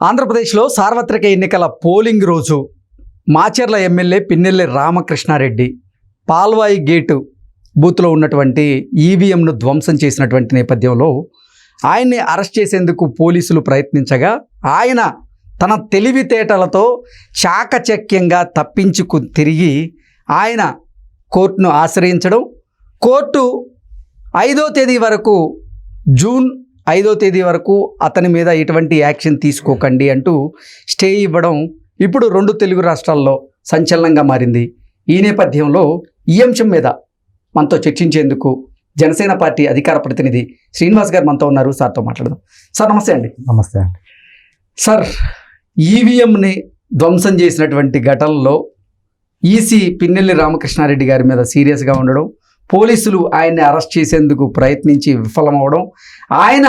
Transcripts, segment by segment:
ఆంధ్రప్రదేశ్లో సార్వత్రిక ఎన్నికల పోలింగ్ రోజు మాచర్ల ఎమ్మెల్యే పిన్నెల్లి రామకృష్ణారెడ్డి పాల్వాయి గేటు బూత్లో ఉన్నటువంటి ఈవీఎంను ధ్వంసం చేసినటువంటి నేపథ్యంలో ఆయన్ని అరెస్ట్ చేసేందుకు పోలీసులు ప్రయత్నించగా ఆయన తన తెలివితేటలతో చాకచక్యంగా తప్పించుకు తిరిగి ఆయన కోర్టును ఆశ్రయించడం, కోర్టు 5వ తేదీ వరకు జూన్ 5వ తేదీ వరకు అతని మీద ఎటువంటి యాక్షన్ తీసుకోకండి అంటూ స్టే ఇవ్వడం ఇప్పుడు 2 తెలుగు రాష్ట్రాల్లో సంచలనంగా మారింది. ఈ నేపథ్యంలో ఈ అంశం మీద మనతో చర్చించేందుకు జనసేన పార్టీ అధికార ప్రతినిధి శ్రీనివాస్ గారు మనతో ఉన్నారు. సార్తో మాట్లాడదాం. సార్ నమస్తే అండి. నమస్తే అండి. సార్, ఈవీఎంని ధ్వంసం చేసినటువంటి ఘటనలో ఈసీ పిన్నెల్లి రామకృష్ణారెడ్డి గారి మీద సీరియస్గా ఉండడం, పోలీసులు ఆయన్ని అరెస్ట్ చేసేందుకు ప్రయత్నించి విఫలమవడం, ఆయన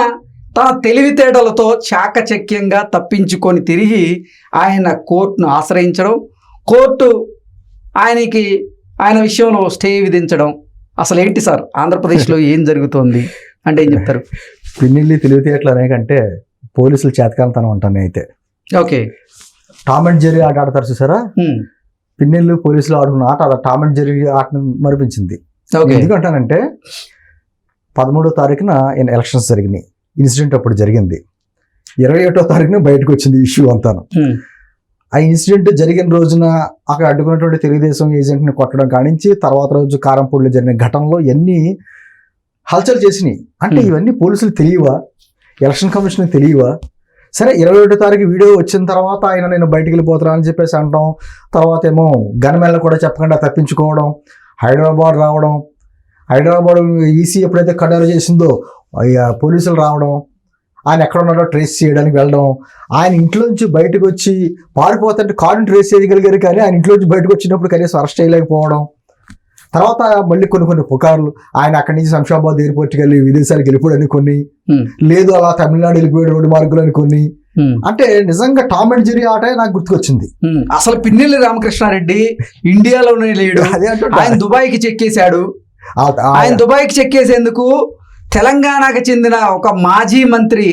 తన తెలివితేటలతో చాకచక్యంగా తప్పించుకొని తిరిగి ఆయన కోర్టును ఆశ్రయించడం, కోర్టు ఆయన విషయంలో స్టే విధించడం, అసలు ఏంటి సార్ ఆంధ్రప్రదేశ్లో ఏం జరుగుతోంది అంటే ఏం చెప్తారు? పిన్నెల్లి తెలివితేటలు అనే కంటే పోలీసులు చేతకాలతనం అంటాను అయితే. ఓకే, టామ్ అండ్ జెర్రీ ఆట ఆడతారు చూసారా, పిన్నెల్లి పోలీసులు ఆడుకున్న ఆట అలా టామ్ అండ్ జెర్రీ ఆటను మరిపించింది. ఎందుకంటానంటే 13వ తారీఖున ఎలక్షన్స్ జరిగినాయి, ఇన్సిడెంట్ అప్పుడు జరిగింది. 21వ తారీఖున బయటకు వచ్చింది ఇష్యూ అంతాను. ఆ ఇన్సిడెంట్ జరిగిన రోజున అక్కడ అడ్డుకున్నటువంటి తెలుగుదేశం ఏజెంట్ని కొట్టడం కానించి తర్వాత రోజు కారంపూడిలో జరిగిన ఘటనలో ఎన్ని హల్చల్ చేసినాయి అంటే ఇవన్నీ పోలీసులు తెలియవా, ఎలక్షన్ కమిషన్ తెలియవా? సరే, 21వ తారీఖు వీడియో వచ్చిన తర్వాత ఆయన నేను బయటికి వెళ్ళిపోతున్నా అని చెప్పేసి అంటాం, తర్వాత ఏమో గన్మెన్లు కూడా చెప్పకుండా తప్పించుకోవడం, హైదరాబాద్ రావడం, హైదరాబాద్ ఈసీ ఎప్పుడైతే కడారు చేసిందో పోలీసులు రావడం, ఆయన ఎక్కడ ఉన్నాడో ట్రేస్ చేయడానికి వెళ్ళడం, ఆయన ఇంట్లోంచి బయటకు వచ్చి పారిపోతుంటే కారుని ట్రేస్ చేయగలిగారు కానీ ఆయన ఇంట్లోంచి బయటకు వచ్చినప్పుడు కనీసం అరెస్ట్ చేయలేకపోవడం, తర్వాత మళ్ళీ కొన్ని పుకార్లు ఆయన అక్కడి నుంచి శంషాబాద్ ఎయిర్పోర్ట్కి వెళ్ళి విదేశాలకు వెళ్ళిపోయాడని కొన్ని, లేదు అలా తమిళనాడు వెళ్ళిపోయాడు రోడ్డు మార్గులని కొన్ని. అంటే నిజంగా టామ్ అండ్ జెర్రీ ఆటే నాకు గుర్తుకొచ్చింది. అసలు పిన్నెల్లి రామకృష్ణారెడ్డి ఇండియాలోనే లేడు, ఆయన దుబాయ్కి చెక్కేశాడు. ఆయన దుబాయ్కి చెక్కేసేందుకు తెలంగాణకు చెందిన ఒక మాజీ మంత్రి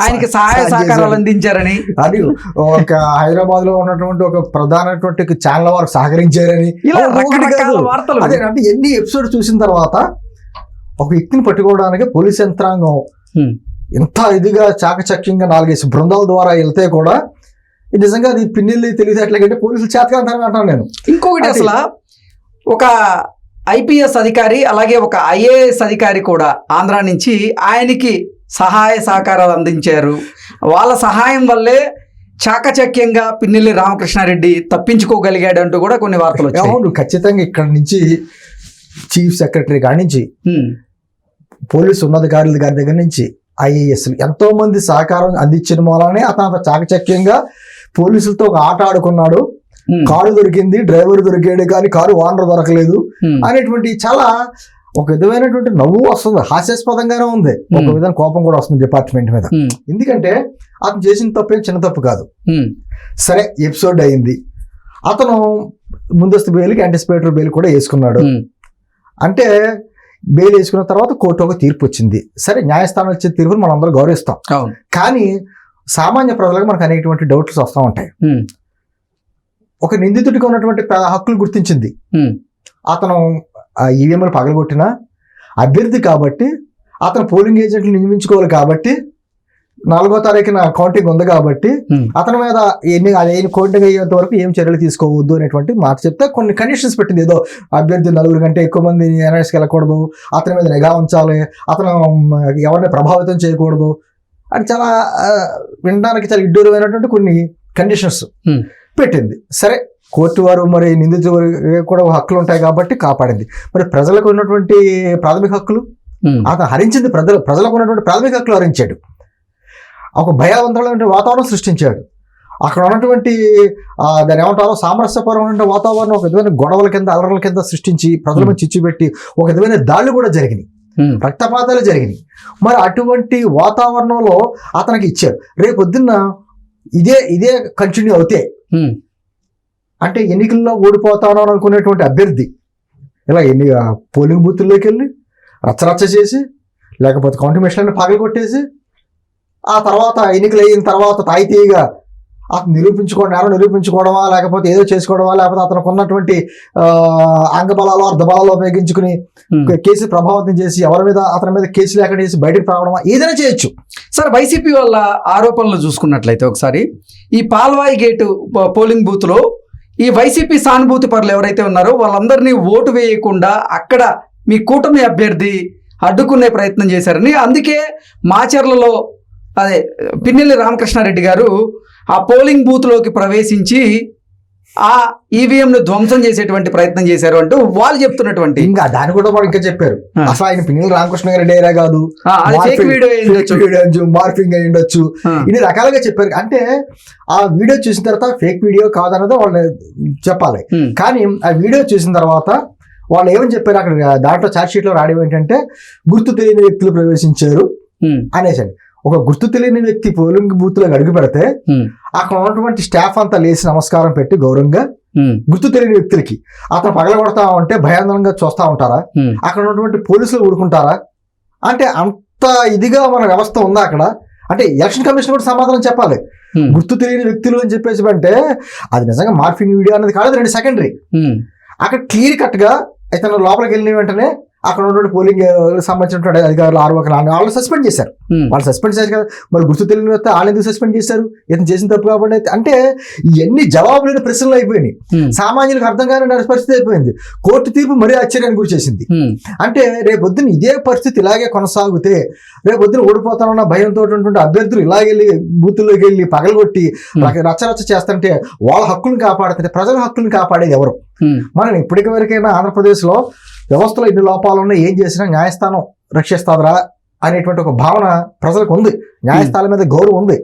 ఆయనకి సహాయ సహకారాలు అందించారని, అది ఒక హైదరాబాద్ లో ఉన్నటువంటి ఒక ప్రధానటువంటి ఛానల్ వారు సహకరించారని వార్తలు. అదే అంటే ఎన్ని ఎపిసోడ్ చూసిన తర్వాత ఒక వ్యక్తిని పట్టుకోవడానికి పోలీస్ యంత్రాంగం ఎంత ఇదిగా చాకచక్యంగా 4-5 బృందాల ద్వారా వెళ్తే కూడా నిజంగా అది పిన్నెల్లి తెలివితేటలకంటే పోలీసులు చేతకాంతారని అంటాను నేను. ఇంకొకటి, అసలు ఒక ఐపీఎస్ అధికారి అలాగే ఒక ఐఏఎస్ అధికారి కూడా ఆంధ్ర నుంచి ఆయనకి సహాయ సహకారాలు అందించారు. వాళ్ళ సహాయం వల్లే చాకచక్యంగా పిన్నెల్లి రామకృష్ణారెడ్డి తప్పించుకోగలిగాడు అంటూ కూడా కొన్ని వార్తలు వచ్చాయి. అవును, ఖచ్చితంగా ఇక్కడ నుంచి చీఫ్ సెక్రటరీ కాడి నుంచి పోలీసు ఉన్నతాధికారుల గారి దగ్గర నుంచి ఐఏఎస్ ఎంతో మంది సహకారం అందించిన మూలనే అతను చాకచక్యంగా పోలీసులతో ఒక ఆట ఆడుకున్నాడు. కారు దొరికింది, డ్రైవర్ దొరికాడు కానీ కారు ఓనర్ దొరకలేదు అనేటువంటి చాలా ఒక విధమైనటువంటి నవ్వు వస్తుంది, హాస్యాస్పదంగానే ఉంది, ఒక విధంగా కోపం కూడా వస్తుంది డిపార్ట్మెంట్ మీద. ఎందుకంటే అతను చేసిన తప్పేం చిన్న తప్పు కాదు. సరే, ఎపిసోడ్ అయింది, అతను ముందస్తు బెయిల్కి యాంటిసిపేటరీ బెయిల్ కూడా వేసుకున్నాడు. అంటే బెయిల్ వేసుకున్న తర్వాత కోర్టు ఒక తీర్పు వచ్చింది. సరే, న్యాయస్థానం ఇచ్చే తీర్పును మనం అందరూ గౌరవిస్తాం. కానీ సామాన్య ప్రజలకు మనకు అనేటువంటి డౌట్స్ వస్తూ ఉంటాయి. ఒక నిందితుడికి ఉన్నటువంటి హక్కులు గుర్తించింది. అతను ఈవీఎంలు పగలగొట్టిన అభ్యర్థి కాబట్టి అతను పోలింగ్ ఏజెంట్లు నియమించుకోవాలి కాబట్టి 4వ తారీఖున కౌంటింగ్ ఉంది కాబట్టి అతని మీద కౌంటింగ్ అయ్యేంత వరకు ఏం చర్యలు తీసుకోవద్దు అనేటువంటి మాట చెప్తే కొన్ని కండిషన్స్ పెట్టింది. ఏదో అభ్యర్థి 4 కంటే ఎక్కువ మంది ఎన్ఐఎస్కి వెళ్ళకూడదు, అతని మీద నిఘా ఉంచాలి, అతను ఎవరిని ప్రభావితం చేయకూడదు అని చాలా వినడానికి చాలా ఇడ్డూరమైనటువంటి కొన్ని కండిషన్స్ పెట్టింది. సరే, కోర్టు వారు మరి నిందితులు కూడా హక్కులు ఉంటాయి కాబట్టి కాపాడింది. మరి ప్రజలకు ఉన్నటువంటి ప్రాథమిక హక్కులు అతను హరించింది. ప్రజలకు ఉన్నటువంటి ప్రాథమిక హక్కులు హరించాడు. ఒక భయవంతమైన వాతావరణం సృష్టించాడు. అక్కడ ఉన్నటువంటి దాని ఏమంటారో సామరస్యపరమైన వాతావరణం ఒక విధమైన గొడవల కింద అలరల కింద సృష్టించి ప్రజల మీద చిచ్చుపెట్టి ఒక విధమైన దాడులు కూడా జరిగినాయి, రక్తపాతాలు జరిగినాయి. మరి అటువంటి వాతావరణంలో అతనికి ఇచ్చారు. రేపొద్దున్న ఇదే కంటిన్యూ అవుతాయి అంటే ఎన్నికల్లో ఓడిపోతాను అని అనుకునేటువంటి అభ్యర్థి ఇలా పోలింగ్ బూత్ల్లోకి వెళ్ళి రచ్చరచ్చ చేసి లేకపోతే కౌంటింగ్ మెషిన్లను పగలగొట్టేసి ఆ తర్వాత ఎన్నికలు అయిన తర్వాత తాయితీగా అతను నిరూపించుకోవడమా లేకపోతే ఏదో చేసుకోవడమా లేకపోతే అతనికి ఉన్నటువంటి అంగబలాలు అర్ధబలాలు ఉపయోగించుకుని కేసు ప్రభావితం చేసి అతని మీద కేసు లేకుండా చేసి బయటకు రావడమా ఏదైనా చేయొచ్చు. సార్ వైసీపీ వాళ్ళ ఆరోపణలు చూసుకున్నట్లయితే ఒకసారి ఈ పాల్వాయి గేటు పోలింగ్ బూత్లో ఈ వైసీపీ సానుభూతి పరులు ఎవరైతే ఉన్నారో వాళ్ళందరినీ ఓటు వేయకుండా అక్కడ మీ కూటమి అభ్యర్థి అడ్డుకునే ప్రయత్నం చేశారని, అందుకే మాచర్లలో అదే పిన్నెల్లి రామకృష్ణారెడ్డి గారు ఆ పోలింగ్ బూత్లోకి ప్రవేశించి ఆ ఈవీఎంను ధ్వంసం చేసేటువంటి ప్రయత్నం చేశారు అంటూ వాళ్ళు చెప్తున్నటువంటి. ఇంకా దాన్ని కూడా వాళ్ళు ఇంకా చెప్పారు, అసలు ఆయన పిన్నెల్లి రామకృష్ణారెడ్డి ఏరా కాదు, మార్ఫింగ్ అయి ఉండొచ్చు, ఇన్ని రకాలుగా చెప్పారు. అంటే ఆ వీడియో చూసిన తర్వాత ఫేక్ వీడియో కాదన్నది వాళ్ళు చెప్పాలి. కానీ ఆ వీడియో చూసిన తర్వాత వాళ్ళు ఏమని చెప్పారు, అక్కడ దాంట్లో ఛార్జ్ షీట్ లో రాయడం ఏంటంటే గుర్తు తెలియని వ్యక్తులు ప్రవేశించారు అనేసండి. ఒక గుర్తు తెలియని వ్యక్తి పోలింగ్ బూత్ లో అడుగు పెడితే అక్కడ ఉన్నటువంటి స్టాఫ్ అంతా లేచి నమస్కారం పెట్టి గౌరవంగా గుర్తు తెలియని వ్యక్తులకి అతను పగలగొడతా ఉంటే భయాందోళనగా చూస్తా ఉంటారా? అక్కడ ఉన్నటువంటి పోలీసులు ఊరుకుంటారా? అంటే అంత ఇదిగా మన వ్యవస్థ ఉందా అక్కడ? అంటే ఎలక్షన్ కమిషన్ కూడా సమాధానం చెప్పాలి. గుర్తు తెలియని వ్యక్తులు అని చెప్పేసి అంటే అది నిజంగా మార్ఫింగ్ వీడియో అనేది కాదు, 2 సెకండరీ. అక్కడ క్లియర్ కట్ గా ఇతను లోపలికి వెళ్ళిన వెంటనే అక్కడ ఉన్నటువంటి పోలింగ్ సంబంధించినటువంటి అధికారులు వాళ్ళు సస్పెండ్ చేశారు. వాళ్ళు సస్పెండ్ చేశారు కదా, మరి గుర్తు తెలియని వస్తే వాళ్ళు ఎందుకు సస్పెండ్ చేశారు? ఇతను చేసిన తప్పు కాబట్టి. అంటే ఇవన్నీ జవాబు లేని ప్రశ్నలు అయిపోయినాయి, సామాన్యులకు అర్థం కాని పరిస్థితి అయిపోయింది. కోర్టు తీర్పు మరీ ఆశ్చర్యానికి గురి చేసింది. అంటే రేపొద్దున ఇదే పరిస్థితి ఇలాగే కొనసాగితే రేపొద్దున ఓడిపోతానన్న భయంతో ఉన్నటువంటి అభ్యర్థులు ఇలాగెళ్ళి బూతుల్లోకి వెళ్ళి పగలగొట్టి రచ్చరచ్చ చేస్తుంటే వాళ్ళ హక్కులను కాపాడుతుంటే ప్రజల హక్కులను కాపాడేది ఎవరు? మనం ఇప్పటికి వరకైనా ఆంధ్రప్రదేశ్ లో వ్యవస్థలో ఇన్ని లోపాలు ఉన్నాయి, ఏం చేసినా న్యాయస్థానం రక్షిస్తాదరా అనేటువంటి ఒక భావన ప్రజలకు ఉంది. న్యాయస్థానం మీద గౌరవం ఉంది.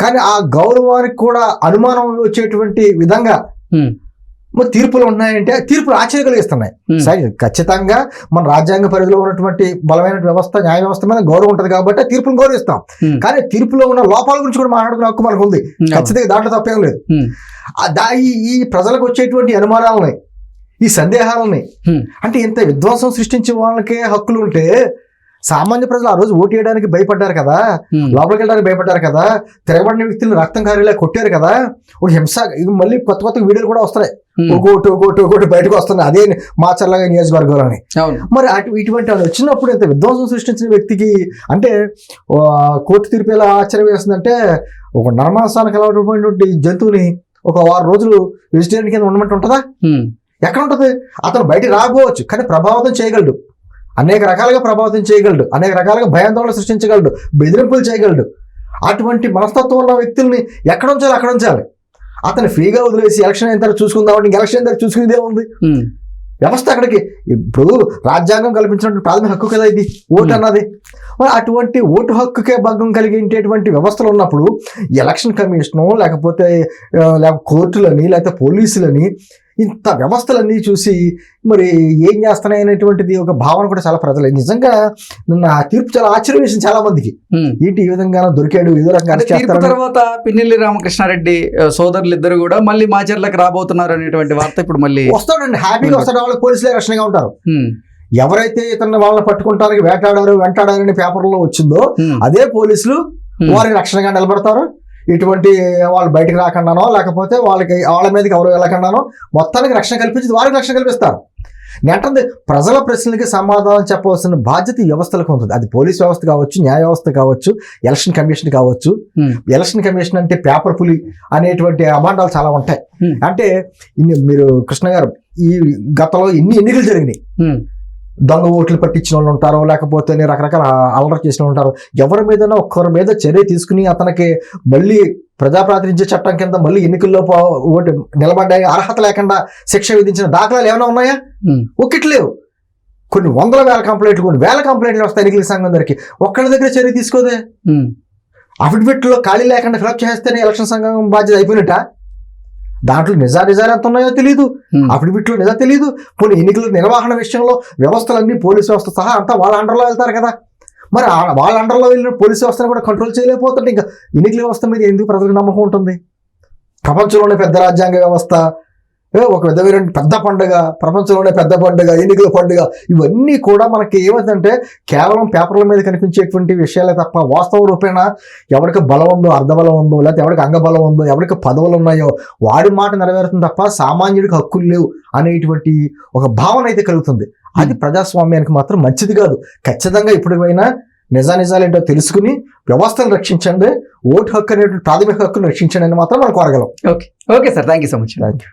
కానీ ఆ గౌరవానికి కూడా అనుమానం వచ్చేటువంటి విధంగా మరి తీర్పులు ఉన్నాయంటే తీర్పులు ఆశ్చర్య కలిగిస్తున్నాయి. సరే, ఖచ్చితంగా మన రాజ్యాంగ పరిధిలో ఉన్నటువంటి బలమైన వ్యవస్థ, న్యాయ వ్యవస్థ మీద గౌరవం ఉంటుంది కాబట్టి తీర్పును గౌరవిస్తాం. కానీ తీర్పులో ఉన్న లోపాల గురించి కూడా మాట్లాడుకునే హక్కు మనకు ఉంది. ఖచ్చితంగా దాంట్లో తప్పేం లేదు. ఈ ప్రజలకు వచ్చేటువంటి అనుమానాలని, ఈ సందేహాలని, అంటే ఇంత విధ్వంసం సృష్టించే వాళ్ళకే హక్కులు ఉంటే సామాన్య ప్రజలు ఆ రోజు ఓటు వేయడానికి భయపడ్డారు కదా, లోపలికి వెళ్ళడానికి భయపడ్డారు కదా, తిరగబడిన వ్యక్తులు రక్తం కారేలా కొట్టారు కదా, ఒక హింస. మళ్ళీ కొత్త వీడియోలు కూడా వస్తున్నాయి, ఒకటి బయటకు వస్తున్నాయి అదే మాచర్ల నియోజకవర్గంలోని. మరి ఇటువంటి వచ్చినప్పుడు ఇంత విధ్వంసం సృష్టించిన వ్యక్తికి అంటే కోర్టు తీర్పు ఎలా ఆశ్చర్యం వేస్తుందంటే, ఒక నరమాంసానికి అలవాటు జంతువుని ఒక 6 రోజులు వెజిటేరియన్ కింద ఉండమంటే ఉంటుందా? ఎక్కడ ఉంటుంది? అతను బయటికి రాకపోవచ్చు, కానీ ప్రభావితం చేయగలడు, అనేక రకాలుగా ప్రభావితం చేయగలడు, అనేక రకాలుగా భయాందోళన సృష్టించగలడు, బెదిరింపులు చేయగలడు. అటువంటి మనస్తత్వం ఉన్న వ్యక్తుల్ని ఎక్కడ ఉంచాలి అక్కడ ఉంచాలి. అతను ఫ్రీగా వదిలేసి ఎలక్షన్ అయిన తర్వాత చూసుకుందామంటే ఎలక్షన్ అయిన తర్వాత చూసుకునేదే ఉంది వ్యవస్థ. అక్కడికి ఇప్పుడు రాజ్యాంగం కల్పించినటువంటి ప్రాథమిక హక్కు కదా ఇది ఓటు అన్నది. మరి అటువంటి ఓటు హక్కుకే భంగం కలిగించేటువంటి వ్యవస్థలు ఉన్నప్పుడు ఎలక్షన్ కమిషను లేకపోతే కోర్టులని లేకపోతే పోలీసులని ఇంత వ్యవస్థలన్నీ చూసి మరి ఏం చేస్తున్నాయి అనేటువంటిది ఒక భావన కూడా చాలా ప్రజలు. నిజంగా నిన్న ఆ తీర్పు చాలా ఆశ్చర్యం వేసింది చాలా మందికి. ఏంటి ఈ విధంగా దొరికాడు, ఏదో రకంగా. తర్వాత పిన్నెల్లి రామకృష్ణారెడ్డి సోదరులు ఇద్దరు కూడా మళ్ళీ మాచర్లకు రాబోతున్నారు అనేటువంటి వార్త ఇప్పుడు మళ్ళీ వస్తాడండి. హ్యాపీగా వస్తాడు. వాళ్ళకి పోలీసులే రక్షణగా ఉంటారు. ఎవరైతే ఇతన్ని వాళ్ళని పట్టుకుంటానికి వెంటాడారని పేపర్లో వచ్చిందో అదే పోలీసులు వారికి రక్షణగా నిలబడతారు. ఇటువంటి వాళ్ళు బయటకు రాకుండానో లేకపోతే వాళ్ళ మీదకి ఎవరు వెళ్ళకుండానో మొత్తానికి రక్షణ కల్పించి వారికి రక్షణ కల్పిస్తారు. నేంటే ప్రజల ప్రశ్నలకి సమాధానం చెప్పవలసిన బాధ్యత ఈ వ్యవస్థలకు ఉంటుంది. అది పోలీస్ వ్యవస్థ కావచ్చు, న్యాయ వ్యవస్థ కావచ్చు, ఎలక్షన్ కమిషన్ కావచ్చు. ఎలక్షన్ కమిషన్ అంటే పేపర్ పులి అనేటువంటి అభాండాలు చాలా ఉంటాయి. అంటే మీరు కృష్ణ గారు ఈ గతంలో ఇన్ని ఎన్నికలు జరిగినాయి. దొంగ ఓట్లు పట్టించిన వాళ్ళు ఉంటారు, లేకపోతే రకరకాల అలర్ట్ చేసిన ఉంటారు. ఎవరి మీద ఒక్కరి మీద చర్య తీసుకుని అతనికి మళ్ళీ ప్రజాప్రాతినిధ్య చట్టం కింద మళ్ళీ ఎన్నికల్లో ఓటు నిలబడ్డాయి అర్హత లేకుండా శిక్ష విధించిన దాఖలాలు ఏమైనా ఉన్నాయా? ఒక్కట్లేవు. కొన్ని 100,000 కంప్లైంట్లు, కొన్ని 1000 కంప్లైంట్లు వస్తాయి ఎన్నికల సంఘం దగ్గరికి. ఒక్కడి దగ్గర చర్య తీసుకోదే. అఫిడవిట్లో ఖాళీ లేకుండా ఫిలప్ చేస్తేనే ఎలక్షన్ సంఘం బాధ్యత అయిపోయినట్ట. దాంట్లో నిజాలు ఎంత ఉన్నాయో తెలియదు, అఫిడవిట్లో నిజం తెలియదు. కొన్ని ఎన్నికల నిర్వహణ విషయంలో వ్యవస్థలన్నీ పోలీస్ వ్యవస్థ సహా అంతా వాళ్ళ అండర్లో వెళ్తారు కదా. మరి వాళ్ళ అండర్లో వెళ్ళిన పోలీస్ వ్యవస్థను కూడా కంట్రోల్ చేయలేకపోతుంటే ఇంకా ఎన్నికల వ్యవస్థ మీద ఎందుకు ప్రజలకు నమ్మకం ఉంటుంది? ప్రపంచంలోనే పెద్ద రాజ్యాంగ వ్యవస్థ, ఒక విధమైన పెద్ద పండుగ, ప్రపంచంలోనే పెద్ద పండుగ, ఎన్నికల పండుగ, ఇవన్నీ కూడా మనకి ఏమైందంటే కేవలం పేపర్ల మీద కనిపించేటువంటి విషయాలే తప్ప వాస్తవ రూపేణ ఎవరికి బలం ఉందో, అర్ధబలం ఉందో, లేకపోతే ఎవరికి అంగబలం ఉందో, ఎవరికి పదవులు ఉన్నాయో వాడి మాట నెరవేరుతుంది తప్ప సామాన్యుడికి హక్కులు లేవు అనేటువంటి ఒక భావన అయితే కలుగుతుంది. అది ప్రజాస్వామ్యానికి మాత్రం మంచిది కాదు. ఖచ్చితంగా ఇప్పటికైనా నిజానిజాలేంటో తెలుసుకుని వ్యవస్థను రక్షించండి, ఓటు హక్కు అనేటువంటి ప్రాథమిక హక్కును రక్షించండి అని మాత్రం మనం కోరగలం. Okay sir, thank you so much. Thank you.